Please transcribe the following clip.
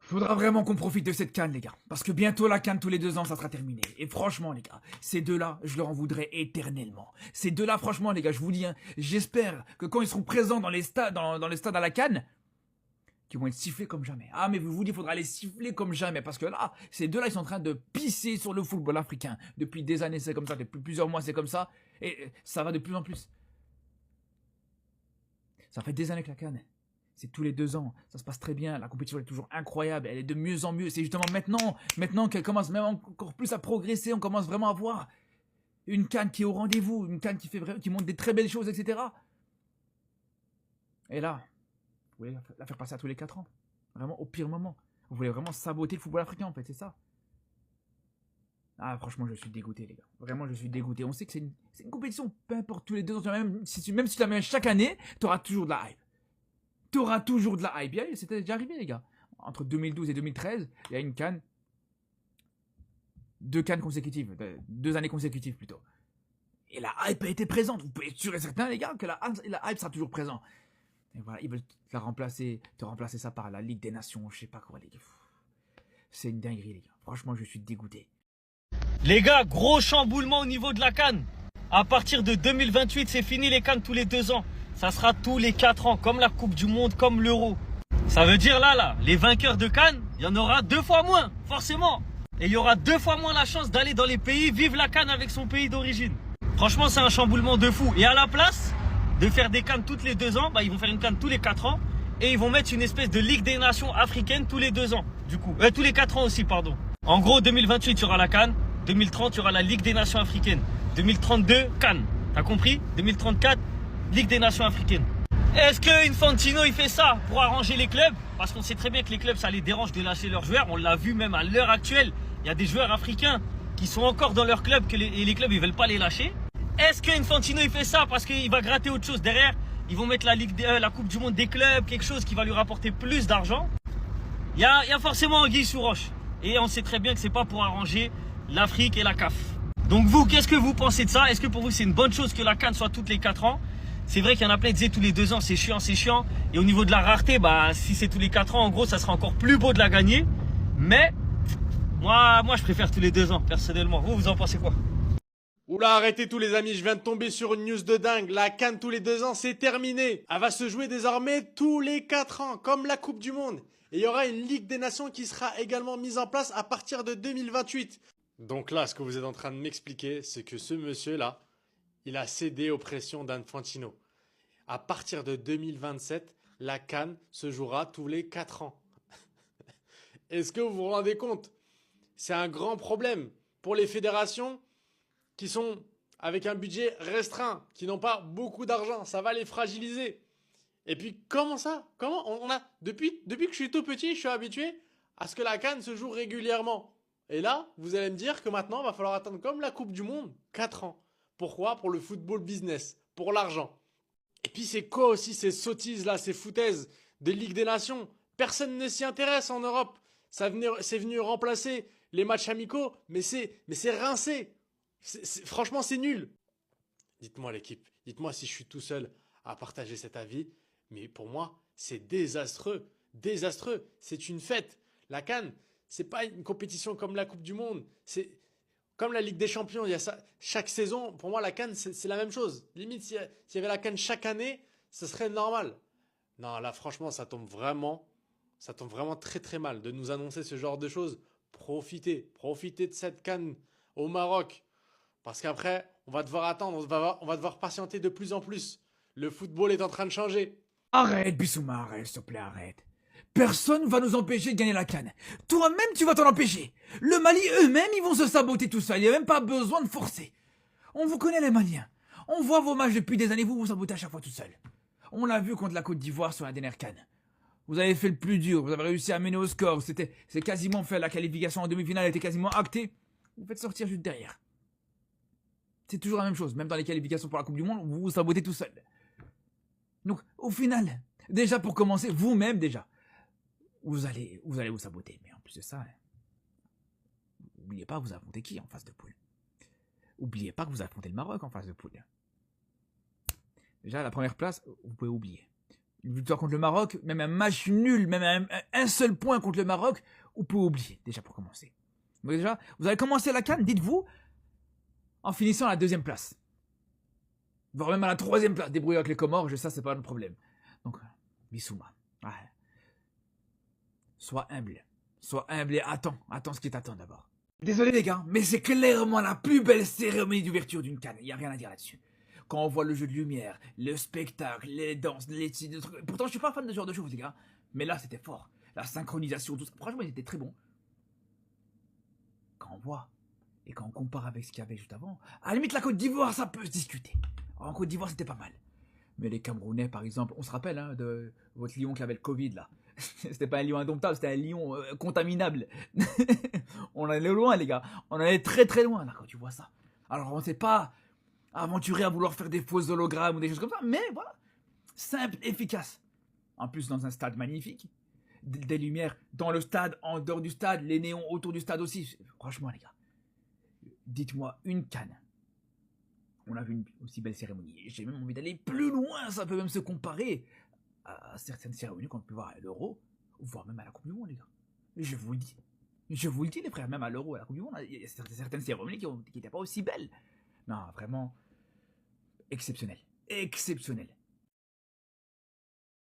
Faudra vraiment qu'on profite de cette CAN, les gars. Parce que bientôt la CAN tous les 2 ans, ça sera terminé. Et franchement, les gars, ces deux-là, je leur en voudrais éternellement. Ces deux-là, franchement, les gars, je vous dis, hein, j'espère que quand ils seront présents dans les stades, dans les stades à la CAN, qu'ils vont être sifflés comme jamais. Ah, mais vous dites, il faudra les siffler comme jamais. Parce que là, ces deux-là, ils sont en train de pisser sur le football africain. Depuis des années, c'est comme ça. Depuis plusieurs mois, c'est comme ça. Et ça va de plus en plus. Ça fait des années que la CAN, c'est tous les 2 ans, ça se passe très bien, la compétition est toujours incroyable, elle est de mieux en mieux. C'est justement maintenant qu'elle commence même encore plus à progresser, on commence vraiment à voir une CAN qui est au rendez-vous, une CAN qui montre des très belles choses, etc. Et là, vous voulez la faire passer à tous les 4 ans, vraiment au pire moment. Vous voulez vraiment saboter le football africain en fait, c'est ça. Ah, franchement, je suis dégoûté, les gars. Vraiment, je suis dégoûté. On sait que c'est une compétition, peu importe, tous les 2 ans, même si tu la mets chaque année, tu auras toujours de la hype. T'auras toujours de la hype. C'était déjà arrivé, les gars. Entre 2012 et 2013, il y a une CAN. 2 CAN consécutives. 2 années consécutives, plutôt. Et la hype a été présente. Vous pouvez être sûr et certain, les gars, que la hype sera toujours présente. Et voilà, ils veulent te remplacer ça par la Ligue des Nations, je sais pas quoi, les gars. C'est une dinguerie, les gars. Franchement, je suis dégoûté. Les gars, gros chamboulement au niveau de la CAN. À partir de 2028, c'est fini les CAN tous les 2 ans. Ça sera tous les 4 ans, comme la Coupe du Monde, comme l'Euro. Ça veut dire là, les vainqueurs de CAN, il y en aura 2 fois moins, forcément. Et il y aura 2 fois moins la chance d'aller dans les pays, vivre la CAN avec son pays d'origine. Franchement, c'est un chamboulement de fou. Et à la place de faire des CAN toutes les 2 ans, ils vont faire une CAN tous les 4 ans. Et ils vont mettre une espèce de Ligue des Nations africaine tous les 2 ans, du coup. Tous les 4 ans aussi, pardon. En gros, 2028, il y aura la CAN. 2030, il y aura la Ligue des Nations africaines. 2032, CAN. T'as compris? 2034, Ligue des Nations africaines. Est-ce que Infantino il fait ça pour arranger les clubs? Parce qu'on sait très bien que les clubs ça les dérange de lâcher leurs joueurs. On l'a vu même à l'heure actuelle. Il y a des joueurs africains qui sont encore dans leur club et les clubs ils veulent pas les lâcher. Est-ce que Infantino il fait ça parce qu'il va gratter autre chose derrière? Ils vont mettre la Coupe du Monde des clubs, quelque chose qui va lui rapporter plus d'argent. Il y a forcément anguille sous roche. Et on sait très bien que c'est pas pour arranger l'Afrique et la CAF. Donc vous, qu'est-ce que vous pensez de ça? Est-ce que pour vous c'est une bonne chose que la CAN soit toutes les 4 ans? C'est vrai qu'il y en a plein qui disaient tous les 2 ans c'est chiant, c'est chiant. Et au niveau de la rareté, si c'est tous les 4 ans, en gros ça sera encore plus beau de la gagner. Mais moi je préfère tous les 2 ans, personnellement. Vous en pensez quoi? Oula, arrêtez tout les amis, je viens de tomber sur une news de dingue. La CAN tous les 2 ans, c'est terminé. Elle va se jouer désormais tous les 4 ans, comme la Coupe du Monde. Et il y aura une Ligue des Nations qui sera également mise en place à partir de 2028. Donc là, ce que vous êtes en train de m'expliquer, c'est que ce monsieur-là, il a cédé aux pressions d'Infantino. À partir de 2027, la CAN se jouera tous les 4 ans. Est-ce que vous vous rendez compte? C'est un grand problème pour les fédérations qui sont avec un budget restreint, qui n'ont pas beaucoup d'argent. Ça va les fragiliser. Et puis, comment ça? Depuis que je suis tout petit, je suis habitué à ce que la CAN se joue régulièrement. Et là, vous allez me dire que maintenant, il va falloir attendre comme la Coupe du Monde, 4 ans. Pourquoi? Pour le football business, pour l'argent. Et puis c'est quoi aussi ces sottises là, ces foutaises de Ligue des Nations? Personne ne s'y intéresse en Europe. C'est venu remplacer les matchs amicaux, mais c'est rincé. Franchement, c'est nul. Dites-moi l'équipe, dites-moi si je suis tout seul à partager cet avis, mais pour moi, c'est désastreux. Désastreux, c'est une fête. La CAN, c'est pas une compétition comme la Coupe du Monde. C'est comme la Ligue des Champions. Il y a ça chaque saison. Pour moi, la CAN, c'est la même chose. Limite, s'il y avait la CAN chaque année, ce serait normal. Non, là, franchement, ça tombe vraiment très très mal de nous annoncer ce genre de choses. Profitez de cette CAN au Maroc. Parce qu'après, on va devoir attendre, on va devoir patienter de plus en plus. Le football est en train de changer. Arrête, Bissouma, arrête, s'il te plaît, arrête. Personne va nous empêcher de gagner la CAN. Toi-même, tu vas t'en empêcher. Le Mali, eux-mêmes, ils vont se saboter tout ça. Il n'y a même pas besoin de forcer. On vous connaît, les Maliens. On voit vos matchs depuis des années, vous vous sabotez à chaque fois tout seul. On l'a vu contre la Côte d'Ivoire sur la dernière CAN. Vous avez fait le plus dur, vous avez réussi à mener au score. C'est quasiment fait, la qualification en demi-finale était quasiment actée. Vous faites sortir juste derrière. C'est toujours la même chose. Même dans les qualifications pour la Coupe du Monde, vous vous sabotez tout seul. Donc, au final, déjà pour commencer, vous-même déjà, vous allez vous saboter. Mais en plus de ça, n'oubliez pas, vous affrontez qui en phase de poule? Oubliez pas que vous affrontez le Maroc en phase de poule. Déjà, la première place, vous pouvez oublier. Une victoire contre le Maroc, même un match nul, même un seul point contre le Maroc, on peut oublier, déjà pour commencer. Donc déjà, vous allez commencer la CAN, dites-vous, en finissant à la 2e place. Voire même à la 3e place, débrouillez avec les Comores, ça c'est pas un problème. Donc, Bissouma. Ouais. Sois humble et attends ce qui t'attend d'abord. Désolé les gars, mais c'est clairement la plus belle cérémonie d'ouverture d'une CAN, il n'y a rien à dire là-dessus. Quand on voit le jeu de lumière, le spectacle, les danses, les trucs. Pourtant, je suis pas fan de ce genre de choses, les gars. Mais là, c'était fort. La synchronisation, tout ça. Franchement, il était très bon. Quand on voit et quand on compare avec ce qu'il y avait juste avant, à la limite, la Côte d'Ivoire, ça peut se discuter. En Côte d'Ivoire, c'était pas mal. Mais les Camerounais, par exemple, on se rappelle hein, de votre lion qui avait le Covid, là. C'était pas un lion indomptable, c'était un lion contaminable. On en allait loin, les gars. On en allait très très loin, là, quand tu vois ça. Alors, on sait pas aventurer à vouloir faire des faux hologrammes ou des choses comme ça, mais voilà, simple, efficace. En plus, dans un stade magnifique, des lumières dans le stade, en dehors du stade, les néons autour du stade aussi. Franchement, les gars, dites-moi une CAN. On a vu une aussi belle cérémonie. J'ai même envie d'aller plus loin, ça peut même se comparer à certaines cérémonies qu'on peut voir à l'Euro, voire même à la Coupe du Monde, les gars. Je vous le dis. Je vous le dis, les frères, même à l'Euro, à la Coupe du Monde, il y a certaines cérémonies qui n'étaient pas aussi belles. Non, vraiment, exceptionnel. Exceptionnel.